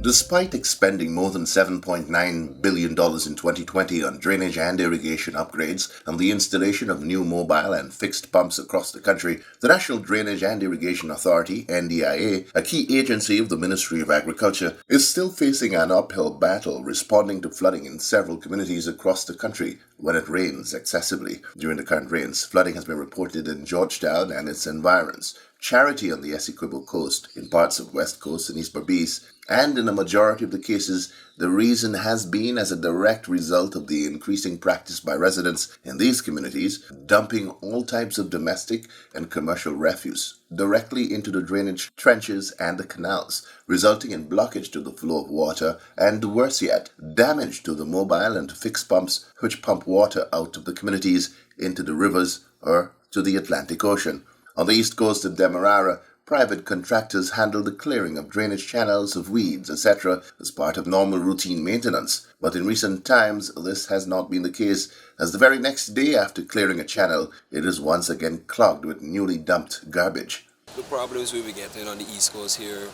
Despite expending more than $7.9 billion dollars in 2020 on drainage and irrigation upgrades and the installation of new mobile and fixed pumps across the country, the National Drainage and Irrigation Authority, NDIA, a key agency of the Ministry of Agriculture, is still facing an uphill battle responding to flooding in several communities across the country when it rains excessively. During the current rains, flooding has been reported in Georgetown and its environs, Charity on the Essequibo coast, in parts of West Coast and East Berbice, and in a majority of the cases, the reason has been as a direct result of the increasing practice by residents in these communities dumping all types of domestic and commercial refuse directly into the drainage trenches and the canals, resulting in blockage to the flow of water and, worse yet, damage to the mobile and fixed pumps which pump water out of the communities into the rivers or to the Atlantic Ocean. On the east coast of Demerara, private contractors handle the clearing of drainage channels of weeds, etc., as part of normal routine maintenance. But in recent times, this has not been the case, as the very next day after clearing a channel, it is once again clogged with newly dumped garbage. The problems we be getting on the east coast here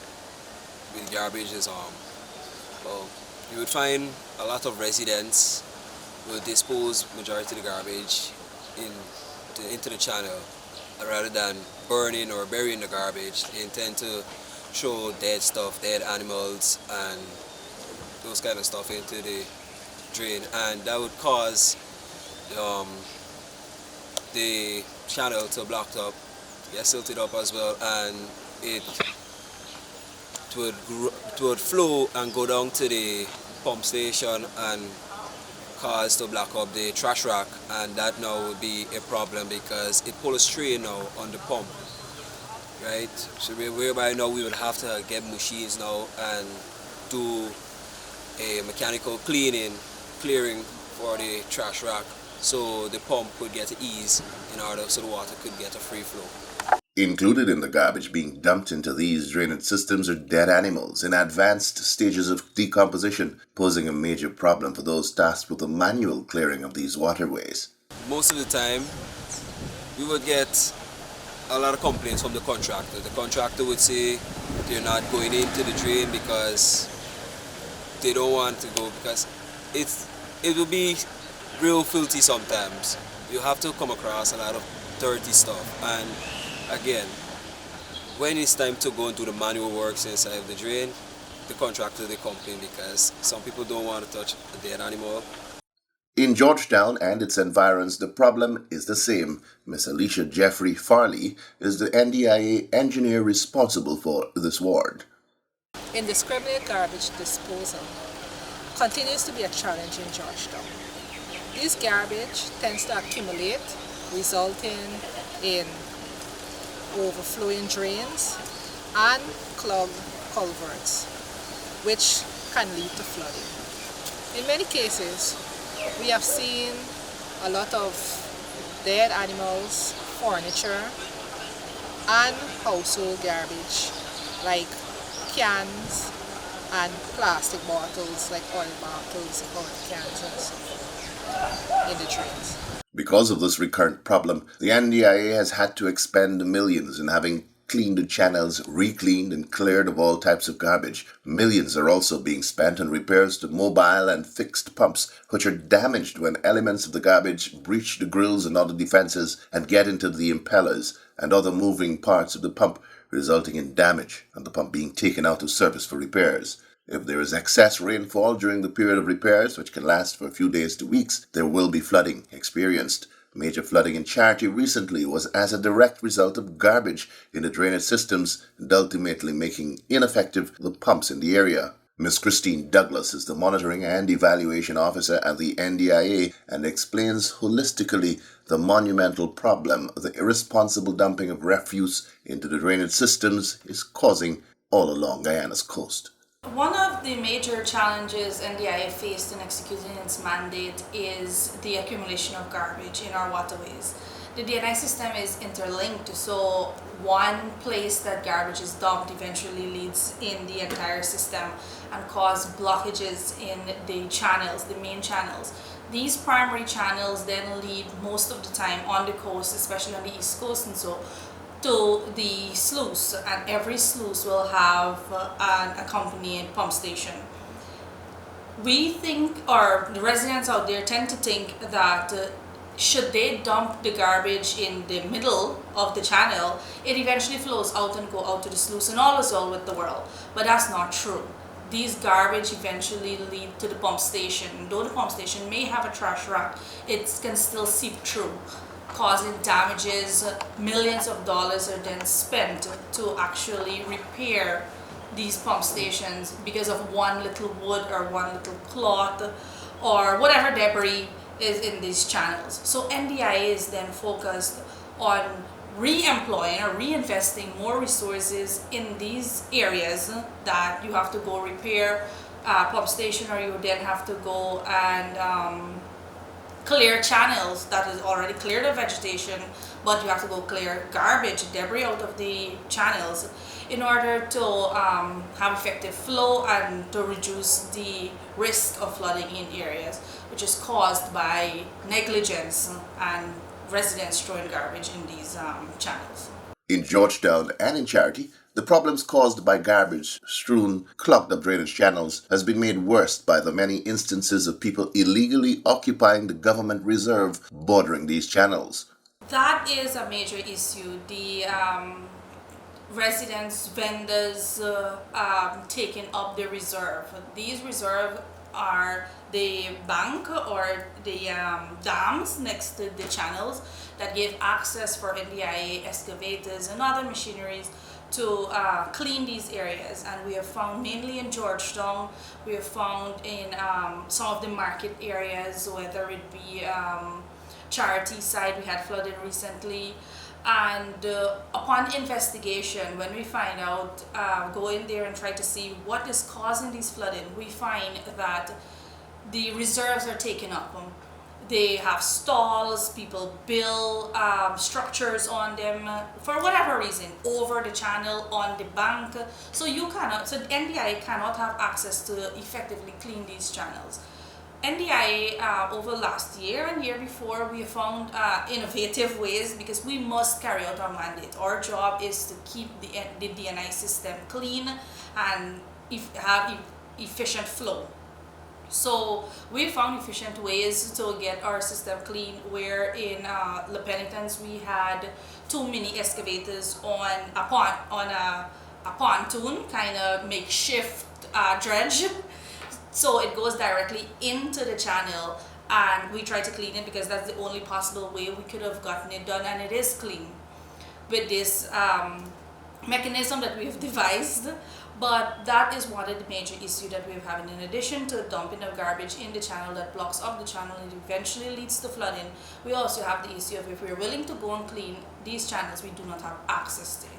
with garbage is, you would find a lot of residents will dispose majority of the garbage into the channel. Rather than burning or burying the garbage, they intend to throw dead stuff, dead animals, and those kind of stuff into the drain, and that would cause the channel to block up, get silted up as well, and it would flow and go down to the pump station and cause to block up the trash rack, and that now would be a problem because it pulls a strain now on the pump, right? So whereby now we would have to get machines now and do a mechanical clearing for the trash rack so the pump could get ease in order so the water could get a free flow. Included in the garbage being dumped into these drainage systems are dead animals in advanced stages of decomposition, posing a major problem for those tasked with the manual clearing of these waterways. Most of the time, we would get a lot of complaints from the contractor. The contractor would say they're not going into the drain because they don't want to go, because it will be real filthy sometimes. You have to come across a lot of dirty stuff, and again, when it's time to go and do the manual works inside of the drain, the contractor, they complain because some people don't want to touch a dead animal. In Georgetown and its environs, the problem is the same. Ms. Alicia Jeffrey Farley is the NDIA engineer responsible for this ward. Indiscriminate garbage disposal continues to be a challenge in Georgetown. This garbage tends to accumulate, resulting in overflowing drains and clogged culverts, which can lead to flooding. In many cases, we have seen a lot of dead animals, furniture, and household garbage like cans and plastic bottles like oil bottles, oil cans, and so forth in the drains. Because of this recurrent problem, the NDIA has had to expend millions in having cleaned the channels, re-cleaned and cleared of all types of garbage. Millions are also being spent on repairs to mobile and fixed pumps, which are damaged when elements of the garbage breach the grills and other defenses and get into the impellers and other moving parts of the pump, resulting in damage and the pump being taken out of service for repairs. If there is excess rainfall during the period of repairs, which can last for a few days to weeks, there will be flooding experienced. Major flooding in Charity recently was as a direct result of garbage in the drainage systems and ultimately making ineffective the pumps in the area. Ms. Christine Douglas is the Monitoring and Evaluation Officer at the NDIA and explains holistically the monumental problem the irresponsible dumping of refuse into the drainage systems is causing all along Guyana's coast. One of the major challenges NDIA faced in executing its mandate is the accumulation of garbage in our waterways. The DNI system is interlinked, so one place that garbage is dumped eventually leads in the entire system and cause blockages in the channels, the main channels. These primary channels then lead most of the time on the coast, especially on the east coast, and so to the sluice, and every sluice will have an accompanying pump station. We think, or the residents out there tend to think that should they dump the garbage in the middle of the channel, it eventually flows out and go out to the sluice and all is well with the world. But that's not true. These garbage eventually lead to the pump station. Though the pump station may have a trash rack, it can still seep through, causing damages. Millions of dollars are then spent to actually repair these pump stations because of one little wood or one little cloth or whatever debris is in these channels. So NDIA is then focused on re-employing or reinvesting more resources in these areas that you have to go repair pump station, or you then have to go and clear channels that is already cleared of vegetation, but you have to go clear garbage, debris out of the channels in order to have effective flow and to reduce the risk of flooding in areas which is caused by negligence and residents throwing garbage in these channels. In Georgetown and in Charity, the problems caused by garbage-strewn, clogged-up drainage channels has been made worse by the many instances of people illegally occupying the government reserve bordering these channels. That is a major issue. The residents, vendors taking up the reserve. These reserves are the bank or the dams next to the channels that give access for NDIA excavators and other machineries to clean these areas. And we have found mainly in Georgetown, we have found in some of the market areas, whether it be Charity side, we had flooding recently. And upon investigation, when we find out, go in there and try to see what is causing these flooding, we find that the reserves are taken up. They have stalls, people build structures on them for whatever reason, over the channel, on the bank. So so NDIA cannot have access to effectively clean these channels. NDIA over last year and year before, we found innovative ways, because we must carry out our mandate. Our job is to keep the DNI system clean and have efficient flow. So we found efficient ways to get our system clean, where in La Penitence we had 2 mini excavators on a pontoon, kind of makeshift dredge. So it goes directly into the channel, and we try to clean it because that's the only possible way we could have gotten it done, and it is clean with this mechanism that we've devised. But that is one of the major issues that we're having. In addition to dumping of garbage in the channel that blocks up the channel and eventually leads to flooding, we also have the issue of, if we're willing to go and clean these channels, we do not have access to it.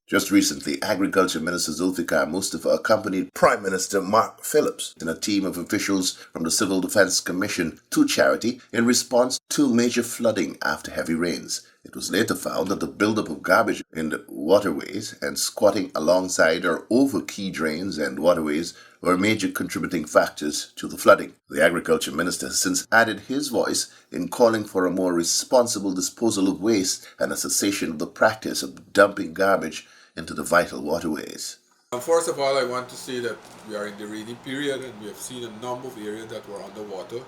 Just recently, Agriculture Minister Zulfikar Mustafa accompanied Prime Minister Mark Phillips and a team of officials from the Civil Defense Commission to Charity in response to major flooding after heavy rains. It was later found that the buildup of garbage in the waterways and squatting alongside or over key drains and waterways were major contributing factors to the flooding. The Agriculture Minister has since added his voice in calling for a more responsible disposal of waste and a cessation of the practice of dumping garbage into the vital waterways. First of all, I want to say that we are in the rainy period, and we have seen a number of areas that were underwater,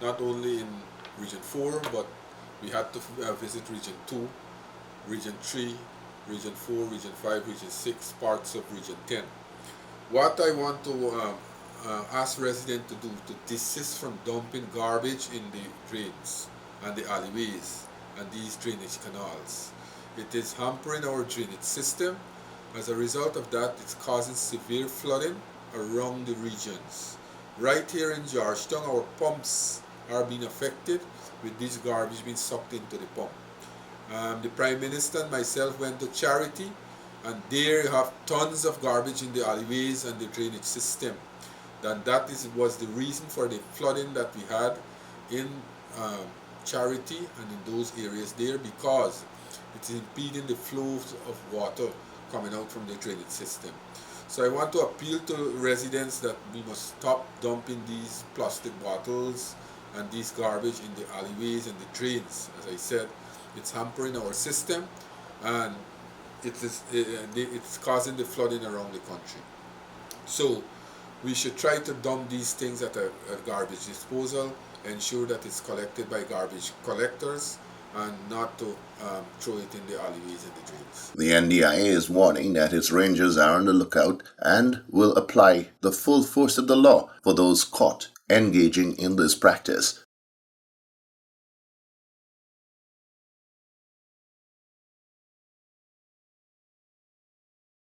not only in Region 4, but we had to visit Region 2, Region 3, Region 4, Region 5, Region 6, parts of Region 10. What I want to ask residents to do to desist from dumping garbage in the drains and the alleyways and these drainage canals. It is hampering our drainage system. As a result of that, it's causing severe flooding around the regions. Right here in Georgetown, our pumps are being affected with this garbage being sucked into the pump. The Prime Minister and myself went to Charity, and there you have tons of garbage in the alleyways and the drainage system. That was the reason for the flooding that we had in Charity and in those areas there, because it is impeding the flow of water coming out from the drainage system. So I want to appeal to residents that we must stop dumping these plastic bottles and these garbage in the alleyways and the drains. As I said, it's hampering our system, and it's causing the flooding around the country. So we should try to dump these things at a garbage disposal, ensure that it's collected by garbage collectors, and not to throw it in the alleyways and the drains. The NDIA is warning that its rangers are on the lookout and will apply the full force of the law for those caught engaging in this practice.